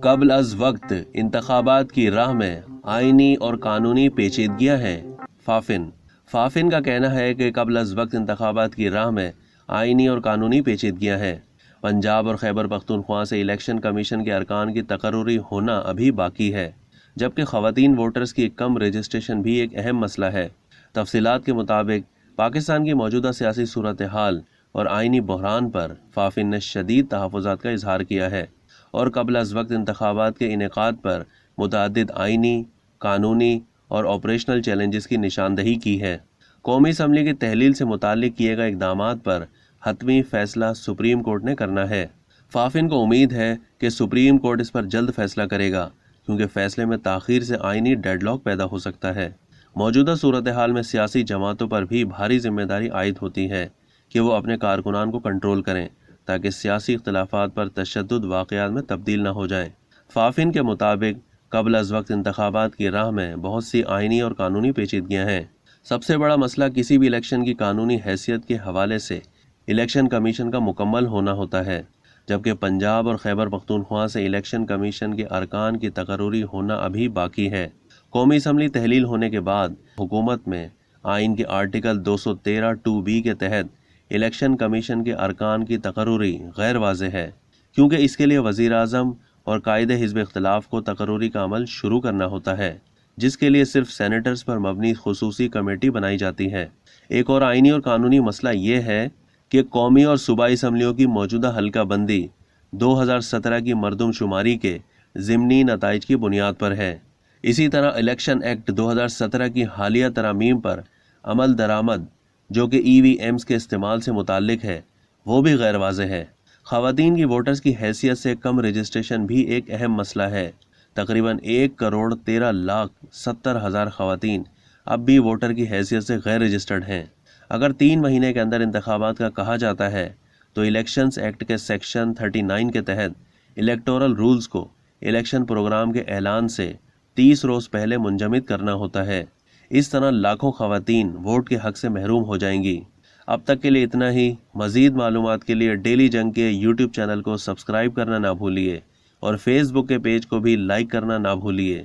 قبل از وقت انتخابات کی راہ میں آئینی اور قانونی پیچیدگیاں ہیں۔ فافن کا کہنا ہے کہ قبل از وقت انتخابات کی راہ میں آئینی اور قانونی پیچیدگیاں ہیں۔ پنجاب اور خیبر پختونخوا سے الیکشن کمیشن کے ارکان کی تقرری ہونا ابھی باقی ہے، جبکہ خواتین ووٹرز کی کم رجسٹریشن بھی ایک اہم مسئلہ ہے۔ تفصیلات کے مطابق پاکستان کی موجودہ سیاسی صورتحال اور آئینی بحران پر فافن نے شدید تحفظات کا اظہار کیا ہے اور قبل از وقت انتخابات کے انعقاد پر متعدد آئینی، قانونی اور آپریشنل چیلنجز کی نشاندہی کی ہے۔ قومی اسمبلی کی تحلیل سے متعلق کیے گئے اقدامات پر حتمی فیصلہ سپریم کورٹ نے کرنا ہے۔ فافن کو امید ہے کہ سپریم کورٹ اس پر جلد فیصلہ کرے گا، کیونکہ فیصلے میں تاخیر سے آئینی ڈیڈ لاک پیدا ہو سکتا ہے۔ موجودہ صورتحال میں سیاسی جماعتوں پر بھی بھاری ذمہ داری عائد ہوتی ہے کہ وہ اپنے کارکنان کو کنٹرول کریں تاکہ سیاسی اختلافات پر تشدد واقعات میں تبدیل نہ ہو جائیں۔ فافن کے مطابق قبل از وقت انتخابات کی راہ میں بہت سی آئینی اور قانونی پیچیدگیاں ہیں۔ سب سے بڑا مسئلہ کسی بھی الیکشن کی قانونی حیثیت کے حوالے سے الیکشن کمیشن کا مکمل ہونا ہوتا ہے، جبکہ پنجاب اور خیبر پختونخوا سے الیکشن کمیشن کے ارکان کی تقرری ہونا ابھی باقی ہے۔ قومی اسمبلی تحلیل ہونے کے بعد حکومت میں آئین کے آرٹیکل 213(2)B کے تحت الیکشن کمیشن کے ارکان کی تقرری غیر واضح ہے، کیونکہ اس کے لیے وزیر اعظم اور قائد حزب اختلاف کو تقرری کا عمل شروع کرنا ہوتا ہے، جس کے لیے صرف سینیٹرز پر مبنی خصوصی کمیٹی بنائی جاتی ہے۔ ایک اور آئینی اور قانونی مسئلہ یہ ہے کہ قومی اور صوبائی اسمبلیوں کی موجودہ حلقہ بندی 2017 کی مردم شماری کے ضمنی نتائج کی بنیاد پر ہے۔ اسی طرح الیکشن ایکٹ 2017 کی حالیہ ترامیم پر عمل درآمد، جو کہ EVMs کے استعمال سے متعلق ہے، وہ بھی غیر واضح ہے۔ خواتین کی ووٹرز کی حیثیت سے کم رجسٹریشن بھی ایک اہم مسئلہ ہے۔ تقریباً 1,13,70,000 خواتین اب بھی ووٹر کی حیثیت سے غیر رجسٹرڈ ہیں۔ اگر 3 مہینے کے اندر انتخابات کا کہا جاتا ہے تو الیکشنز ایکٹ کے سیکشن 39 کے تحت الیکٹورل رولز کو الیکشن پروگرام کے اعلان سے 30 روز پہلے منجمد کرنا ہوتا ہے۔ اس طرح لاکھوں خواتین ووٹ کے حق سے محروم ہو جائیں گی۔ اب تک کے لیے اتنا ہی۔ مزید معلومات کے لیے ڈیلی جنگ کے YouTube چینل کو سبسکرائب کرنا نہ بھولیے اور فیس بک کے پیج کو بھی لائک کرنا نہ بھولیے۔